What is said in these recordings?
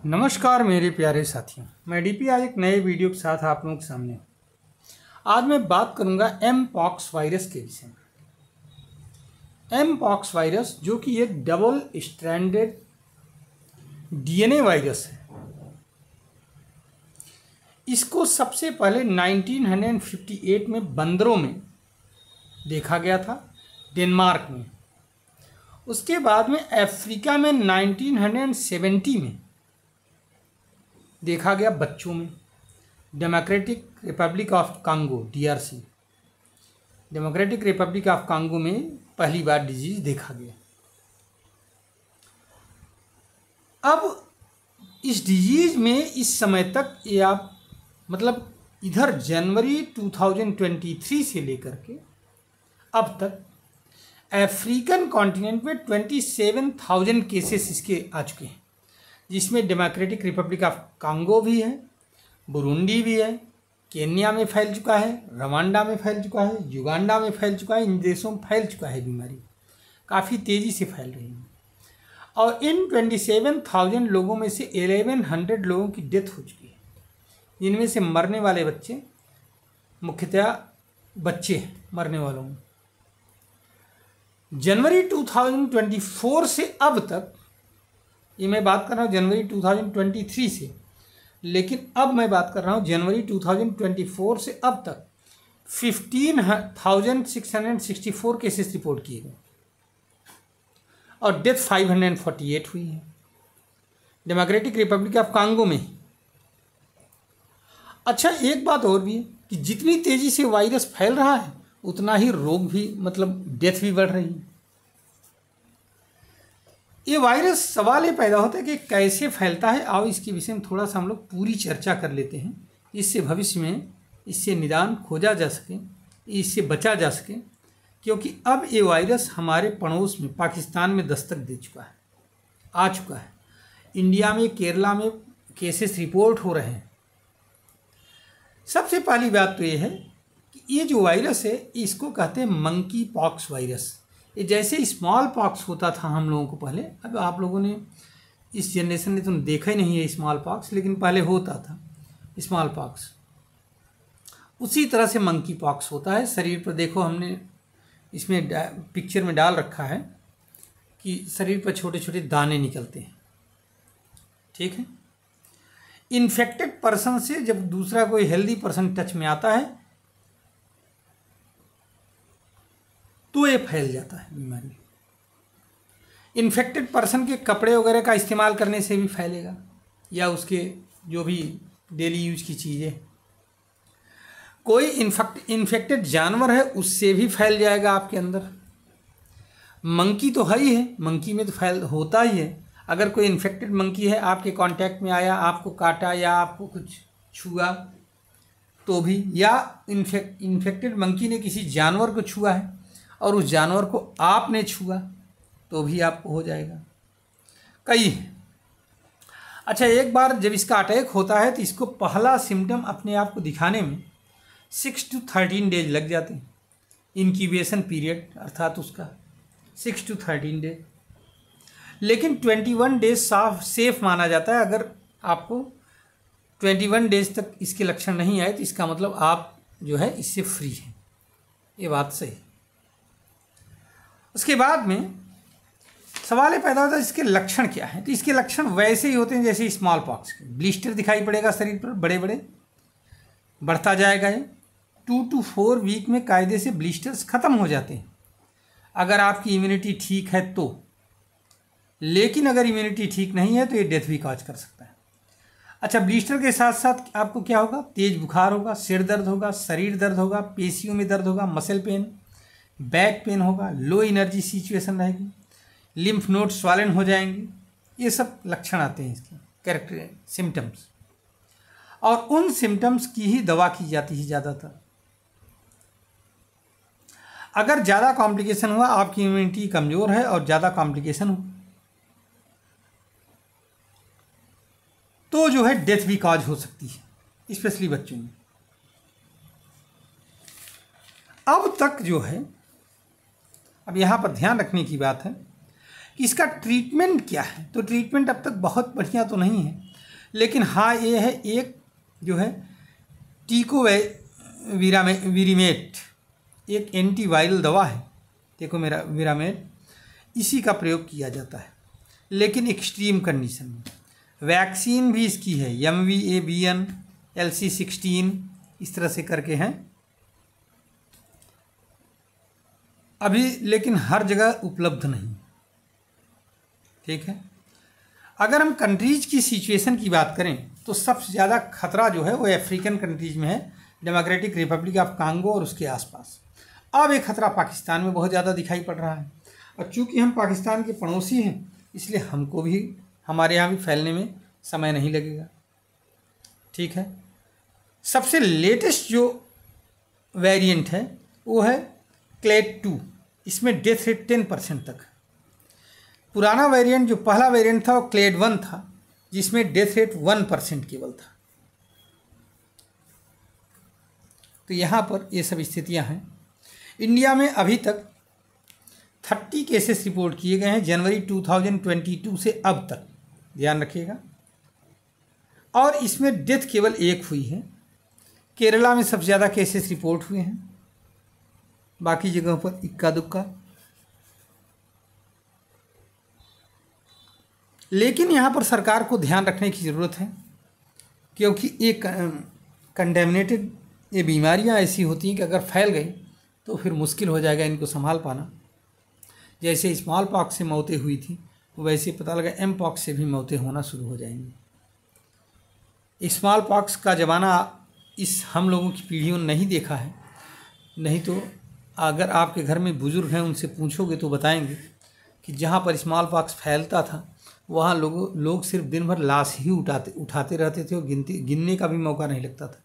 नमस्कार मेरे प्यारे साथियों, मैं डीपी आज एक नए वीडियो के साथ आप लोगों के सामने। आज मैं बात करूंगा एम पॉक्स वायरस के विषय में। एम पॉक्स वायरस जो कि एक डबल स्ट्रैंडेड डीएनए वायरस है। इसको सबसे पहले 1958 में बंदरों में देखा गया था, डेनमार्क में। उसके बाद में अफ्रीका में 1970 में देखा गया बच्चों में। Democratic Republic of Congo DRC, democratic Republic of Congo में पहली बार डिजीज देखा गया। अब इस डिजीज में इस समय तक ये आप मतलब इधर जनवरी 2023 से लेकर के अब तक अफ्रीकन कॉन्टिनेंट में 27,000 केसेस इसके आ चुके हैं, जिसमें डेमोक्रेटिक रिपब्लिक ऑफ कांगो भी है, बुरुंडी भी है, केन्या में फैल चुका है, रवांडा में फैल चुका है, युगांडा में फैल चुका है। इन देशों में फैल चुका है, बीमारी काफ़ी तेज़ी से फैल रही है। और इन 27,000 लोगों में से 1100 लोगों की डेथ हो चुकी है, जिनमें से मरने वाले बच्चे मुख्यतः बच्चे हैं। मरने वालों में जनवरी 2024 से अब तक, ये मैं बात कर रहा हूँ जनवरी 2023 से, लेकिन अब मैं बात कर रहा हूँ जनवरी 2024 से अब तक 15,664 केसेस रिपोर्ट किए गए और डेथ 548 हुई है डेमोक्रेटिक रिपब्लिक ऑफ कांगो में। अच्छा, एक बात और भी है कि जितनी तेज़ी से वायरस फैल रहा है उतना ही रोग भी मतलब डेथ भी बढ़ रही है। ये वायरस, सवाल ये पैदा होता है कि कैसे फैलता है। आओ इसके विषय में थोड़ा सा हम लोग पूरी चर्चा कर लेते हैं, इससे भविष्य में इससे निदान खोजा जा सके, इससे बचा जा सके। क्योंकि अब ये वायरस हमारे पड़ोस में पाकिस्तान में दस्तक दे चुका है, आ चुका है। इंडिया में, केरला में केसेस रिपोर्ट हो रहे हैं। सबसे पहली बात तो ये है कि ये जो वायरस है इसको कहते हैं मंकी पॉक्स वायरस। ये जैसे स्मॉल पॉक्स होता था हम लोगों को पहले, अब आप लोगों ने, इस जनरेशन ने तो देखा ही नहीं है स्मॉल पॉक्स, लेकिन पहले होता था स्मॉल पॉक्स। उसी तरह से मंकी पॉक्स होता है। शरीर पर देखो, हमने इसमें पिक्चर में डाल रखा है कि शरीर पर छोटे छोटे दाने निकलते हैं, ठीक है। इन्फेक्टेड पर्सन से जब दूसरा कोई हेल्दी पर्सन टच में आता है तो ये फैल जाता है बीमारी। इन्फेक्टेड पर्सन के कपड़े वगैरह का इस्तेमाल करने से भी फैलेगा, या उसके जो भी डेली यूज की चीज़ें। कोई इन्फेक्टेड जानवर है उससे भी फैल जाएगा आपके अंदर। मंकी तो है ही है, मंकी में तो फैल होता ही है। अगर कोई इन्फेक्टेड मंकी है, आपके कांटेक्ट में आया, आपको काटा या आपको कुछ छुआ तो भी, या इन्फेक्टेड मंकी ने किसी जानवर को छुआ है और उस जानवर को आपने छुआ तो भी आपको हो जाएगा। कई है। अच्छा, एक बार जब इसका अटैक होता है तो इसको पहला सिम्टम अपने आप को दिखाने में 6 to 13 डेज लग जाते हैं। इंक्यूबेशन पीरियड अर्थात उसका 6 to 13 डेज, लेकिन 21 डेज सेफ माना जाता है। अगर आपको 21 डेज तक इसके लक्षण नहीं आए तो इसका मतलब आप जो है इससे फ्री हैं। ये बात सही। उसके बाद में सवाल ये पैदा होता है इसके लक्षण क्या हैं। तो इसके लक्षण वैसे ही होते हैं जैसे स्मॉल पॉक्स के। ब्लिस्टर दिखाई पड़ेगा शरीर पर, बड़े बड़े, बढ़ता जाएगा ये। 2 to 4 वीक में कायदे से ब्लिस्टर्स ख़त्म हो जाते हैं अगर आपकी इम्यूनिटी ठीक है तो। लेकिन अगर इम्यूनिटी ठीक नहीं है तो ये डेथ भी कॉज कर सकता है। अच्छा, ब्लिस्टर के साथ साथ आपको क्या होगा? तेज बुखार होगा, सिर दर्द होगा, शरीर दर्द होगा, पेशियों में दर्द होगा, मसल पेन, बैक पेन होगा, लो एनर्जी सिचुएशन रहेगी, लिम्फ नोड स्वॉलन हो जाएंगे। ये सब लक्षण आते हैं इसके, कैरेक्टर सिम्टम्स। और उन सिम्टम्स की ही दवा की जाती है ज़्यादातर। अगर ज़्यादा कॉम्प्लिकेशन हुआ, आपकी इम्यूनिटी कमज़ोर है और ज़्यादा कॉम्प्लिकेशन हो तो जो है डेथ भी कॉज हो सकती है, स्पेशली बच्चों में। अब तक जो है, अब यहाँ पर ध्यान रखने की बात है कि इसका ट्रीटमेंट क्या है। तो ट्रीटमेंट अब तक बहुत बढ़िया तो नहीं है, लेकिन हाँ ये है, एक जो है वीरामेट एक एंटीवायरल दवा है, देखो मेरा वीरामेट, इसी का प्रयोग किया जाता है, लेकिन एक्सट्रीम कंडीशन में। वैक्सीन भी इसकी है, MVABN LC16 इस तरह से करके हैं अभी, लेकिन हर जगह उपलब्ध नहीं। ठीक है, अगर हम कंट्रीज की सिचुएशन की बात करें तो सबसे ज़्यादा खतरा जो है वो अफ्रीकन कंट्रीज में है, डेमोक्रेटिक रिपब्लिक ऑफ कांगो और उसके आसपास। अब ये खतरा पाकिस्तान में बहुत ज़्यादा दिखाई पड़ रहा है, और चूँकि हम पाकिस्तान के पड़ोसी हैं इसलिए हमको भी हमारे यहाँ भी फैलने में समय नहीं लगेगा। ठीक है, सबसे लेटेस्ट जो वेरिएंट है वो है क्लेड 2, इसमें डेथ रेट 10% तक। पुराना वेरिएंट जो पहला वेरिएंट था वो क्लेड 1 था, जिसमें डेथ रेट 1% केवल था। तो यहाँ पर ये सब स्थितियाँ हैं। इंडिया में अभी तक 30 केसेस रिपोर्ट किए गए हैं जनवरी 2022 से अब तक, ध्यान रखिएगा, और इसमें डेथ केवल 1 हुई है। केरला में सबसे ज़्यादा केसेस रिपोर्ट हुए हैं, बाकी जगहों पर इक्का दुक्का। लेकिन यहाँ पर सरकार को ध्यान रखने की ज़रूरत है, क्योंकि एक कंटेमिनेटेड ये बीमारियाँ ऐसी होती हैं कि अगर फैल गई तो फिर मुश्किल हो जाएगा इनको संभाल पाना। जैसे स्मॉल पॉक्स से मौतें हुई थी, वैसे पता लगा एम पॉक्स से भी मौतें होना शुरू हो जाएंगी। स्मॉल पॉक्स का ज़माना इस हम लोगों की पीढ़ियों ने नहीं देखा है, नहीं तो अगर आपके घर में बुज़ुर्ग हैं उनसे पूछोगे तो बताएंगे कि जहाँ पर स्मॉल पॉक्स फैलता था वहाँ लोग सिर्फ दिन भर लाश ही उठाते रहते थे और गिनने का भी मौका नहीं लगता था।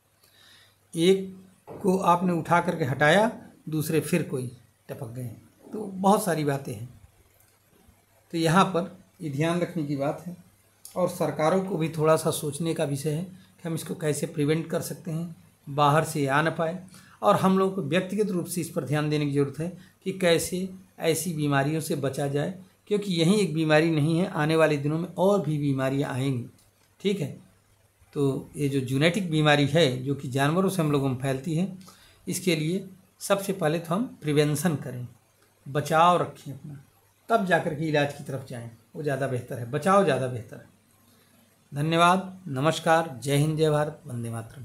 एक को आपने उठा करके हटाया, दूसरे फिर कोई टपक गए। तो बहुत सारी बातें हैं, तो यहाँ पर ये ध्यान रखने की बात है, और सरकारों को भी थोड़ा सा सोचने का विषय है कि हम इसको कैसे प्रिवेंट कर सकते हैं, बाहर से आ न पाए, और हम लोग को व्यक्तिगत रूप से इस पर ध्यान देने की ज़रूरत है कि कैसे ऐसी बीमारियों से बचा जाए, क्योंकि यही एक बीमारी नहीं है, आने वाले दिनों में और भी बीमारियां आएंगी। ठीक है, तो ये जो जेनेटिक बीमारी है जो कि जानवरों से हम लोगों में फैलती है, इसके लिए सबसे पहले तो हम प्रिवेंशन करें, बचाव रखें अपना, तब जाकर के इलाज की तरफ जाएं, वो ज़्यादा बेहतर है, बचाव ज़्यादा बेहतर है। धन्यवाद, नमस्कार, जय हिंद, जय भारत, वंदे मातरम।